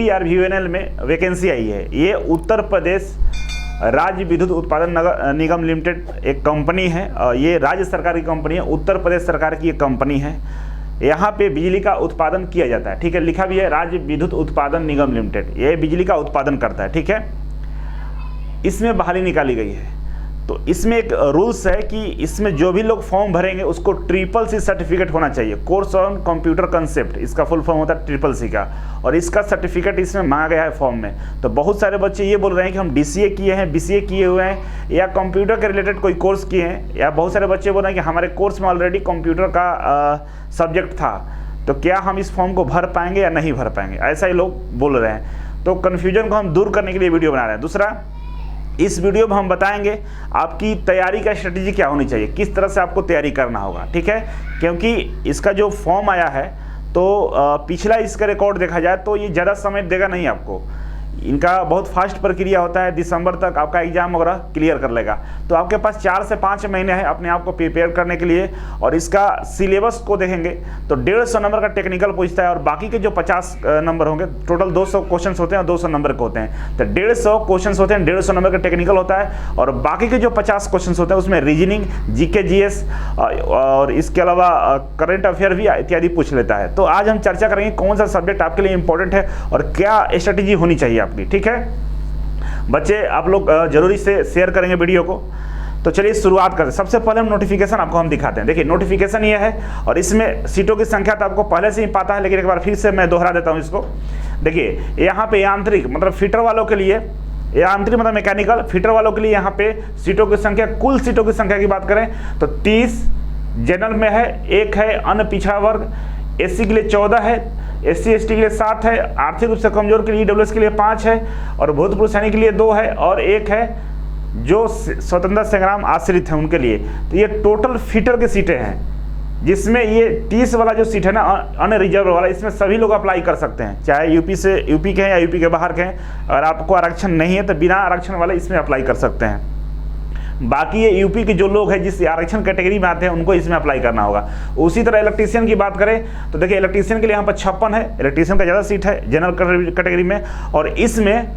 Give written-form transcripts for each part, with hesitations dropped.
UPRVNL में vacancy आई है। ये उत्तर प्रदेश राज्य विद्युत उत्पादन निगम लिमिटेड एक कंपनी है, ये राज्य सरकार की कंपनी है, उत्तर प्रदेश सरकार की एक कंपनी है। यहाँ पे बिजली का उत्पादन किया जाता है, ठीक है, लिखा भी है राज्य विद्युत उत्पादन निगम लिमिटेड, ये बिजली का उत्पादन करता है, ठीक है। इसमें बहाली निकाली गई है। तो इसमें एक रूल्स है कि इसमें जो भी लोग फॉर्म भरेंगे उसको CCC सर्टिफिकेट होना चाहिए, कोर्स ऑन कंप्यूटर कंसेप्ट, इसका फुल फॉर्म होता है CCC का, और इसका सर्टिफिकेट इसमें मांगा गया है फॉर्म में। तो बहुत सारे बच्चे ये बोल रहे हैं कि हम DCA किए हैं, BCA किए हुए हैं, या कंप्यूटर के रिलेटेड कोई कोर्स किए हैं, या बहुत सारे बच्चे बोल रहे हैं कि हमारे कोर्स में ऑलरेडी कंप्यूटर का सब्जेक्ट था, तो क्या हम इस फॉर्म को भर पाएंगे या नहीं भर पाएंगे, ऐसा ही लोग बोल रहे हैं। तो कन्फ्यूजन को हम दूर करने के लिए वीडियो बना रहे हैं। दूसरा, इस वीडियो में हम बताएंगे आपकी तैयारी का स्ट्रेटेजी क्या होनी चाहिए, किस तरह से आपको तैयारी करना होगा, ठीक है। क्योंकि इसका जो फॉर्म आया है तो पिछला इसका रिकॉर्ड देखा जाए तो ये ज़्यादा समय देगा नहीं आपको, इनका बहुत फास्ट प्रक्रिया होता है, दिसंबर तक आपका एग्जाम वगैरह क्लियर कर लेगा। तो आपके पास 4 से 5 महीने है अपने आप को प्रिपेयर करने के लिए। और इसका सिलेबस को देखेंगे तो 150 नंबर का टेक्निकल पूछता है, और बाकी के जो 50 नंबर होंगे, टोटल 200 क्वेश्चन होते हैं और 200 नंबर के होते हैं। तो 150 क्वेश्चन होते हैं, 150 नंबर का टेक्निकल होता है, और बाकी के जो 50 क्वेश्चन होते हैं उसमें रीजनिंग, GK GS और इसके अलावा करंट अफेयर भी इत्यादि पूछ लेता है। तो आज हम चर्चा करेंगे कौन सा सब्जेक्ट आपके लिए इंपॉर्टेंट है और क्या स्ट्रेटेजी होनी चाहिए आपकी, ठीक है। बच्चे आप लोग जरूरी से शेयर करेंगे वीडियो को। तो चलिए शुरुआत करते हैं। सबसे पहले हम नोटिफिकेशन आपको हम दिखाते हैं। देखिए नोटिफिकेशन ये है, और इसमें सीटों की संख्या तो आपको पहले से ही पता है, लेकिन एक बार फिर से मैं दोहरा देता हूँ इसको। देखिए यहाँ पे यांत्रिक मतलब फिटर वालों के लिए, यांत्रिक मतलब मैकेनिकल फिटर वालों के लिए यहाँ पे सीटों की संख्या, कुल सीटों की संख्या की बात करें तो 30 जनरल में है, 1 है अन्य पिछड़ा वर्ग, SC के लिए 14 है, SC ST के लिए 7 है, आर्थिक रूप से कमजोर के लिए EWS के लिए 5 है, और भूतपूर्व सैनिक के लिए 2 है, और 1 है जो स्वतंत्रता संग्राम आश्रित है उनके लिए। तो ये टोटल फिटर की सीटें हैं, जिसमें ये 30 वाला जो सीट है ना अन रिजर्व वाला, इसमें सभी लोग अप्लाई कर सकते हैं, चाहे यूपी के हैं या यूपी के बाहर के हैं। अगर आपको आरक्षण नहीं है तो बिना आरक्षण वाले इसमें अप्लाई कर सकते हैं। बाकी ये यूपी के जो लोग हैं जिस आरक्षण कैटेगरी में आते हैं उनको इसमें अप्लाई करना होगा। उसी तरह इलेक्ट्रीशियन की बात करें तो देखिए इलेक्ट्रीशियन के लिए यहाँ पर 56 है, इलेक्ट्रीशियन का ज़्यादा सीट है जनरल कैटेगरी में, और इसमें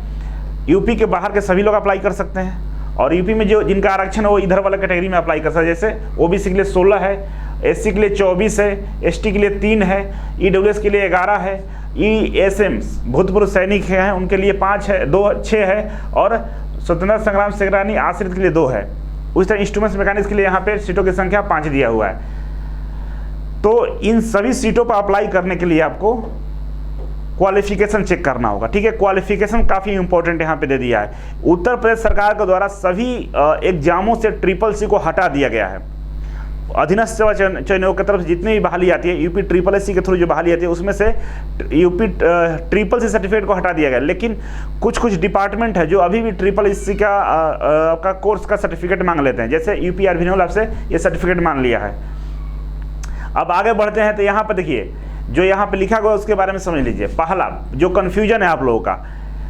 यूपी के बाहर के सभी लोग अप्लाई कर सकते हैं। और यूपी में जो जिनका आरक्षण है वो इधर वाला कैटेगरी में अप्लाई कर सकते हैं, जैसे OBC के लिए 16 है, SC के लिए 24 है, ST के लिए 3 है, EWS के लिए 11 है, ESM भूतपूर्व सैनिक हैं उनके लिए 5 है, 6 है, और स्वतंत्रता संग्राम सेनानी आश्रित के लिए 2 है। उस तरह इंस्ट्रूमेंट्स मैकेनिक्स के लिए यहाँ पे सीटों की संख्या 5 दिया हुआ है। तो इन सभी सीटों पर अप्लाई करने के लिए आपको क्वालिफिकेशन चेक करना होगा, ठीक है। क्वालिफिकेशन काफ़ी इंपॉर्टेंट यहाँ पे दे दिया है। उत्तर प्रदेश सरकार के द्वारा सभी एग्जामों से CCC को हटा दिया गया है। अधीनस्थ सेवा चयन की तरफ से जितनी भी बहाली आती है, UP SSC के थ्रू जो बहाली आती है उसमें से UP SSC सर्टिफिकेट को हटा दिया गया। लेकिन कुछ डिपार्टमेंट है जो अभी भी SSC का कोर्स का सर्टिफिकेट मांग लेते हैं, जैसे UPRVNL आपसे ये सर्टिफिकेट मांग लिया है। अब आगे बढ़ते हैं तो यहाँ पर देखिए जो यहाँ पे लिखा गया उसके बारे में समझ लीजिए। पहला जो कन्फ्यूजन है आप लोगों का,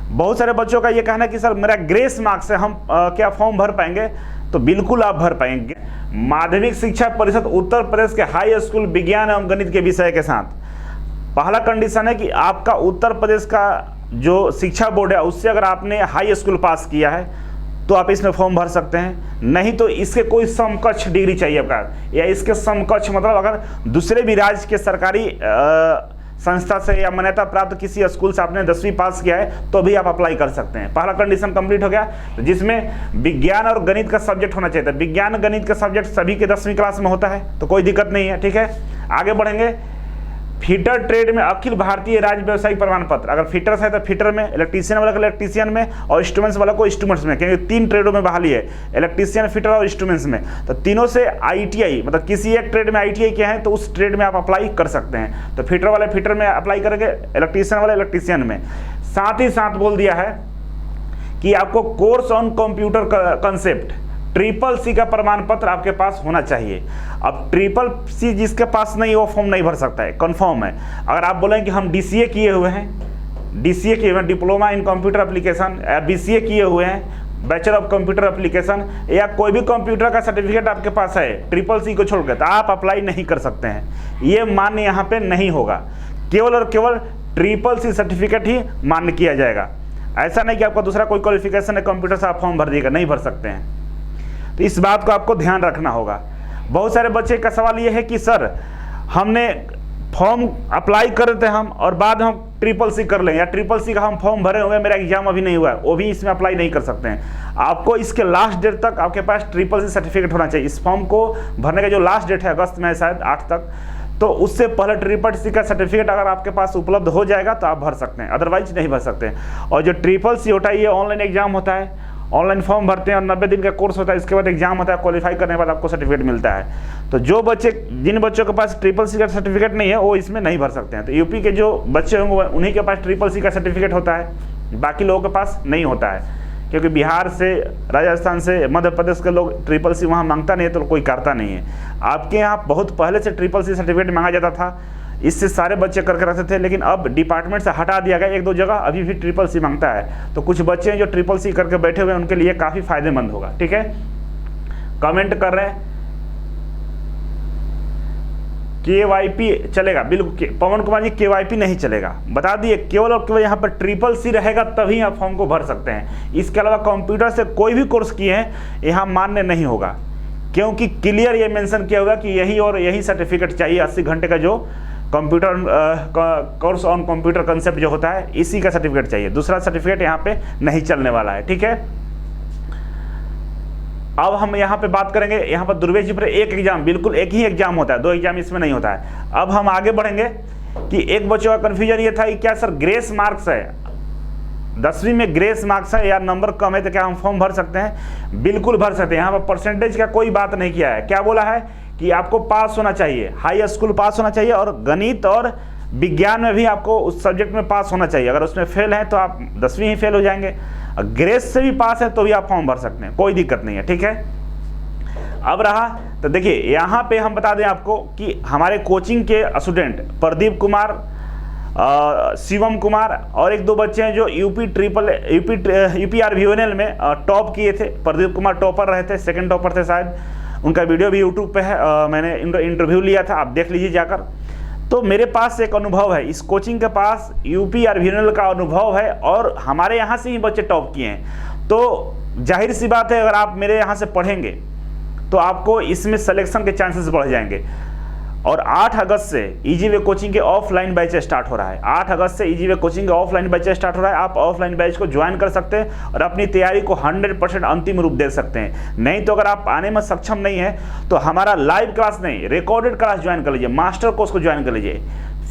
बहुत सारे बच्चों का ये कहना है कि सर मेरा ग्रेस मार्क्स से हम क्या फॉर्म भर पाएंगे, तो बिल्कुल आप भर पाएंगे। माध्यमिक शिक्षा परिषद उत्तर प्रदेश के हाई स्कूल विज्ञान एवं गणित के विषय के साथ पहला कंडीशन है कि आपका उत्तर प्रदेश का जो शिक्षा बोर्ड है उससे अगर आपने हाई स्कूल पास किया है तो आप इसमें फॉर्म भर सकते हैं, नहीं तो इसके कोई समकक्ष डिग्री चाहिए आपका, या इसके समकक्ष मतलब अगर दूसरे भी राज्य के सरकारी संस्था से या मान्यता प्राप्त किसी स्कूल से आपने 10वीं पास किया है तो भी आप अप्लाई कर सकते हैं। पहला कंडीशन कंप्लीट हो गया, तो जिसमें विज्ञान और गणित का सब्जेक्ट होना चाहिए था। विज्ञान गणित का सब्जेक्ट सभी के 10वीं क्लास में होता है, तो कोई दिक्कत नहीं है, ठीक है। आगे बढ़ेंगे। फिटर ट्रेड में अखिल भारतीय राज्य व्यवसायिक प्रमाण पत्र, अगर फिटर्स है तो फिटर में, इलेक्ट्रीशियन वाला को इलेक्ट्रीशियन में, और इंस्ट्रूमेंट्स वाला को इंस्ट्रूमेंट्स में, क्योंकि 3 ट्रेडों में बहाली है, इलेक्ट्रीशियन, फिटर और इंस्ट्रूमेंट्स में। तो तीनों से ITI मतलब किसी एक ट्रेड में ITI किया है तो उस ट्रेड में आप अप्लाई कर सकते हैं। तो फिटर वाले फिटर में अप्लाई करेंगे, इलेक्ट्रीशियन वाले इलेक्ट्रीशियन में। साथ ही साथ बोल दिया है कि आपको course on computer concept CCC का प्रमाण पत्र आपके पास होना चाहिए। अब CCC जिसके पास नहीं वो फॉर्म नहीं भर सकता है, कंफर्म है। अगर आप बोलें कि हम DCA किए हुए हैं, DCA किए हुए हैं, diploma in computer application, BCA किए हुए हैं, बैचलर ऑफ कंप्यूटर एप्लीकेशन, या कोई भी कंप्यूटर का सर्टिफिकेट आपके पास है CCC को छोड़कर, तो आप अप्लाई नहीं कर सकते हैं, ये मान्य यहाँ पे नहीं होगा। केवल और केवल ट्रिपल C सर्टिफिकेट ही मान्य किया जाएगा। ऐसा नहीं कि आपका दूसरा कोई क्वालिफिकेशन है कंप्यूटर से आप फॉर्म भर दिएगा, नहीं भर सकते हैं। तो इस बात को आपको ध्यान रखना होगा। बहुत सारे बच्चे का सवाल ये है कि सर हमने फॉर्म अप्लाई कर रहे थे हम और बाद हम ट्रिपल C कर लें, या ट्रिपल C का हम फॉर्म भरे हुए, मेरा एग्जाम अभी नहीं हुआ है, वो भी इसमें अप्लाई नहीं कर सकते हैं। आपको इसके लास्ट डेट तक आपके पास ट्रिपल C सर्टिफिकेट होना चाहिए। इस फॉर्म को भरने का जो लास्ट डेट है अगस्त में है शायद 8 तक, तो उससे पहले ट्रिपल C का सर्टिफिकेट अगर आपके पास उपलब्ध हो जाएगा तो आप भर सकते हैं, अदरवाइज नहीं भर सकते हैं। और जो ट्रिपल C होता है ये ऑनलाइन एग्जाम होता है, ऑनलाइन फॉर्म भरते हैं और 90 दिन का कोर्स होता है, इसके बाद एग्जाम होता है, क्वालिफाई करने के बाद आपको सर्टिफिकेट मिलता है। तो जो बच्चे, जिन बच्चों के पास ट्रिपल C का सर्टिफिकेट नहीं है वो इसमें नहीं भर सकते हैं। तो यूपी के जो बच्चे होंगे उन्हीं के पास ट्रिपल C का सर्टिफिकेट होता है, बाकी लोगों के पास नहीं होता है, क्योंकि बिहार से, राजस्थान से, मध्य प्रदेश के लोग ट्रिपल C वहाँ मांगता नहीं है तो कोई करता नहीं है। आपके यहाँ बहुत पहले से ट्रिपल C सर्टिफिकेट मांगा जाता था, इससे सारे बच्चे करके रखते थे, लेकिन अब डिपार्टमेंट से हटा दिया गया। 1-2 जगह अभी भी ट्रिपल C मांगता है, तो कुछ बच्चे हैं जो ट्रिपल C करके बैठे हुए हैं, उनके लिए काफ़ी फायदेमंद होगा। ठीक है, कमेंट कर रहे हैं KYP चलेगा, बिल्कुल पवन कुमार जी KYP नहीं चलेगा, बता दिए। केवल और केवल यहाँ पर ट्रिपल C रहेगा तभी आप फॉर्म को भर सकते हैं। इसके अलावा कंप्यूटर से कोई भी कोर्स किए हैं यहाँ मान्य नहीं होगा, क्योंकि क्लियर ये मेंशन किया होगा कि यही और यही सर्टिफिकेट चाहिए। 80 घंटे का जो computer course on computer concept जो होता है, इसी का सर्टिफिकेट चाहिए, दूसरा सर्टिफिकेट यहाँ पे नहीं चलने वाला है। ठीक है, अब हम यहाँ पे बात करेंगे, यहाँ पर दुर्वेश जी पर एक एग्जाम, बिल्कुल एक ही एग्जाम होता है, 2 एग्जाम इसमें नहीं होता है। अब हम आगे बढ़ेंगे कि एक बच्चों का कन्फ्यूजन ये था कि क्या सर ग्रेस मार्क्स है, 10वीं में ग्रेस मार्क्स है या नंबर कम है तो क्या हम फॉर्म भर सकते हैं? बिल्कुल भर सकते हैं। यहाँ पर परसेंटेज का कोई बात नहीं किया है। क्या बोला है कि आपको पास होना चाहिए, हाई स्कूल पास होना चाहिए, और गणित और विज्ञान में भी आपको उस सब्जेक्ट में पास होना चाहिए। अगर उसमें फेल है तो आप 10वीं ही फेल हो जाएंगे। ग्रेस से भी पास है तो भी आप फॉर्म भर सकते हैं, कोई दिक्कत नहीं है। ठीक है, अब रहा तो देखिए यहाँ पे हम बता दें आपको कि हमारे कोचिंग के स्टूडेंट प्रदीप कुमार, शिवम कुमार और 1-2 बच्चे हैं जो UPRVNL में टॉप किए थे। प्रदीप कुमार टॉपर रहे थे, सेकंड टॉपर थे शायद, उनका वीडियो भी यूट्यूब पे है, मैंने इंटरव्यू लिया था, आप देख लीजिए जाकर। तो मेरे पास एक अनुभव है, इस कोचिंग के पास UPRVNL का अनुभव है और हमारे यहाँ से ही बच्चे टॉप किए हैं। तो जाहिर सी बात है अगर आप मेरे यहाँ से पढ़ेंगे तो आपको इसमें सिलेक्शन के चांसेस बढ़ जाएंगे। और 8 अगस्त से इजी वे कोचिंग के ऑफलाइन बैच स्टार्ट हो रहा है। 8 अगस्त से इजी वे कोचिंग के ऑफलाइन बैच स्टार्ट हो रहा है। आप ऑफलाइन बैच को ज्वाइन कर सकते हैं और अपनी तैयारी को 100% अंतिम रूप दे सकते हैं। नहीं तो अगर आप आने में सक्षम नहीं है तो हमारा लाइव क्लास नहीं, रिकॉर्डेड क्लास ज्वाइन कर लीजिए, मास्टर कोर्स को ज्वाइन कर लीजिए।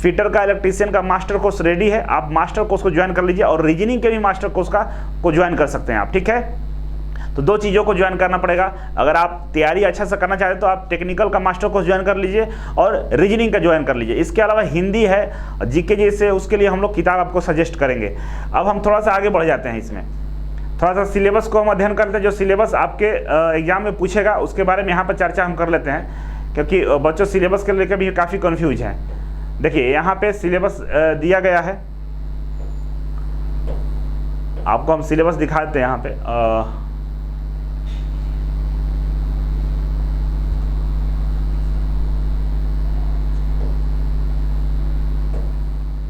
फिटर का, इलेक्ट्रीशियन का मास्टर कोर्स रेडी है, आप मास्टर कोर्स को ज्वाइन कर लीजिए, और रीजनिंग के भी मास्टर कोर्स को ज्वाइन कर सकते हैं आप। ठीक है, तो 2 चीज़ों को ज्वाइन करना पड़ेगा। अगर आप तैयारी अच्छा से करना चाहते हैं तो आप टेक्निकल का मास्टर कोर्स ज्वाइन कर लीजिए और रीजनिंग का ज्वाइन कर लीजिए। इसके अलावा हिंदी है, जीके जैसे, उसके लिए हम लोग किताब आपको सजेस्ट करेंगे। अब हम थोड़ा सा आगे बढ़ जाते हैं, इसमें थोड़ा सा सिलेबस को हम अध्ययन करते हैं। जो सिलेबस आपके एग्जाम में पूछेगा उसके बारे में यहाँ पर चर्चा हम कर लेते हैं, क्योंकि बच्चों सिलेबस के लेकर भी काफ़ी कन्फ्यूज हैं। देखिए यहाँ पे सिलेबस दिया गया है, आपको हम सिलेबस दिखा देते हैं यहाँ पे।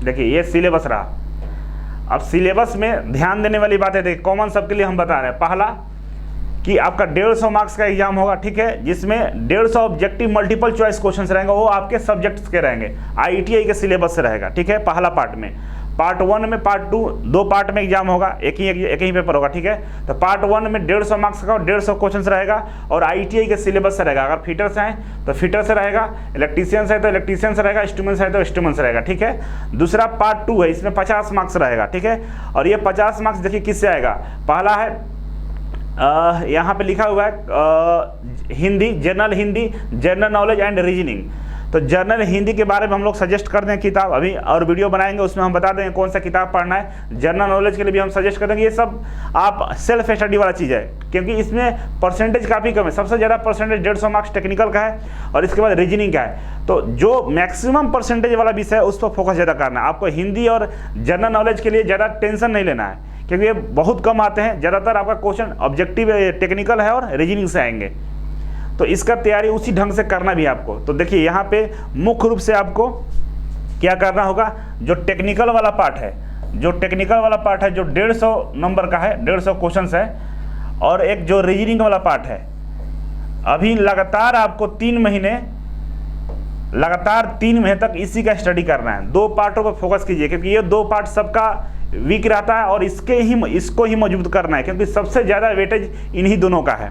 देखिए ये सिलेबस रहा। अब सिलेबस में ध्यान देने वाली बात है, देखिए कॉमन सबके लिए हम बता रहे हैं। पहला कि आपका 150 मार्क्स का एग्जाम होगा, ठीक है, जिसमें 150 ऑब्जेक्टिव मल्टीपल चॉइस क्वेश्चंस रहेंगे, वो आपके सब्जेक्ट्स के रहेंगे, IITI के सिलेबस से रहेगा। ठीक है, पहला पार्ट में, पार्ट 1 में, पार्ट 2, 2 पार्ट में एग्जाम होगा, एक ही पेपर होगा। ठीक है, तो पार्ट 1 में 150 मार्क्स का 150 क्वेश्चन रहेगा और IITI के सिलेबस से रहेगा। अगर फिटर से हैं तो फिटर से रहेगा, इलेक्ट्रीशियन से है तो इलेक्ट्रीशियन से रहेगा, इंस्ट्रूमेंट से है तो इंस्ट्रूमेंट से रहेगा। ठीक है, दूसरा पार्ट 2 है, इसमें 50 मार्क्स रहेगा। ठीक है, और ये 50 मार्क्स देखिए किससे आएगा। पहला है यहाँ पे लिखा हुआ है Hindi, general Hindi, general knowledge and reasoning. तो जनरल हिंदी के बारे में हम लोग सजेस्ट कर दें किताब, अभी और वीडियो बनाएंगे उसमें हम बता देंगे कौन सा किताब पढ़ना है। जनरल नॉलेज के लिए भी हम सजेस्ट कर देंगे। ये सब आप सेल्फ स्टडी वाला चीज़ है, क्योंकि इसमें परसेंटेज काफ़ी कम है। सबसे ज़्यादा परसेंटेज 150 मार्क्स टेक्निकल का है और इसके बाद रीजनिंग का है। तो जो मैक्सिमम परसेंटेज वाला विषय है उस पर फोकस ज़्यादा करना है आपको। हिंदी और जनरल नॉलेज के लिए ज़्यादा टेंशन नहीं लेना है, क्योंकि ये बहुत कम आते हैं। ज़्यादातर आपका क्वेश्चन ऑब्जेक्टिव टेक्निकल है और रीजनिंग से आएंगे, तो इसका तैयारी उसी ढंग से करना भी आपको। तो देखिए यहाँ पे मुख्य रूप से आपको क्या करना होगा, जो टेक्निकल वाला पार्ट है, जो 150 नंबर का है, 150 क्वेश्चंस है, और एक जो रीजनिंग वाला पार्ट है, अभी लगातार आपको 3 महीने तक इसी का स्टडी करना है। 2 पार्टों पर फोकस कीजिए, क्योंकि ये 2 पार्ट सबका वीक रहता है और इसको ही मजबूत करना है, क्योंकि सबसे ज़्यादा वेटेज इन्हीं दोनों का है।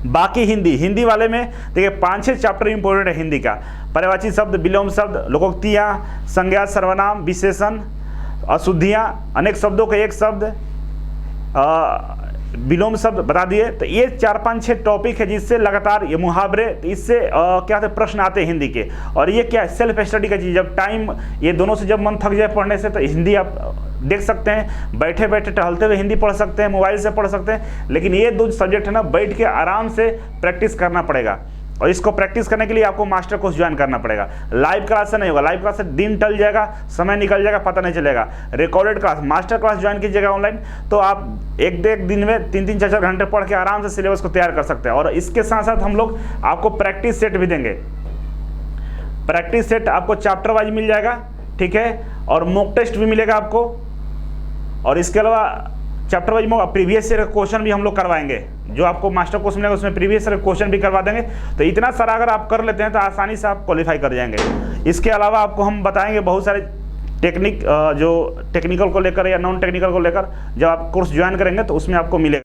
बाकी हिंदी वाले में देखिए 5-6 चैप्टर इंपॉर्टेंट है हिंदी का। पर्यायवाची शब्द, विलोम शब्द, लोकोक्तियाँ, संज्ञा, सर्वनाम, विशेषण, अशुद्धियाँ, अनेक शब्दों के एक शब्द, विलोम शब्द बता दिए। तो ये 4-5-6 टॉपिक है जिससे लगातार ये मुहावरे, तो इससे क्या होते प्रश्न आते हैं हिंदी के। और ये क्या है, सेल्फ स्टडी का चीज़। जब टाइम, ये दोनों से जब मन थक जाए पढ़ने से, तो हिंदी आप देख सकते हैं, बैठे बैठे टहलते हुए हिंदी पढ़ सकते हैं, मोबाइल से पढ़ सकते हैं। लेकिन ये 2 सब्जेक्ट है ना, बैठ के आराम से प्रैक्टिस करना पड़ेगा। और इसको प्रैक्टिस करने के लिए आपको मास्टर कोर्स ज्वाइन करना पड़ेगा। लाइव क्लास से नहीं होगा, लाइव क्लास से दिन टल जाएगा, समय निकल जाएगा, पता नहीं चलेगा। Recorded class, master class join कीजिएगा ऑनलाइन, तो आप एक दिन में 3-3, 4-4 घंटे पढ़ के आराम से सिलेबस को तैयार कर सकते हैं। और इसके साथ साथ हम लोग आपको प्रैक्टिस सेट भी देंगे। प्रैक्टिस सेट आपको चैप्टर वाइज मिल जाएगा, ठीक है, और मॉक टेस्ट भी मिलेगा आपको। और इसके अलावा chapter wise previous year question भी हम लोग करवाएंगे। जो आपको मास्टर कोर्स मिलेगा उसमें प्रीवियस ईयर क्वेश्चन भी करवा देंगे। तो इतना सारा अगर आप कर लेते हैं तो आसानी से आप क्वालिफाई कर जाएंगे। इसके अलावा आपको हम बताएंगे बहुत सारे टेक्निक, जो टेक्निकल को लेकर या नॉन टेक्निकल को लेकर, जब आप कोर्स ज्वाइन करेंगे तो उसमें आपको मिलेगा।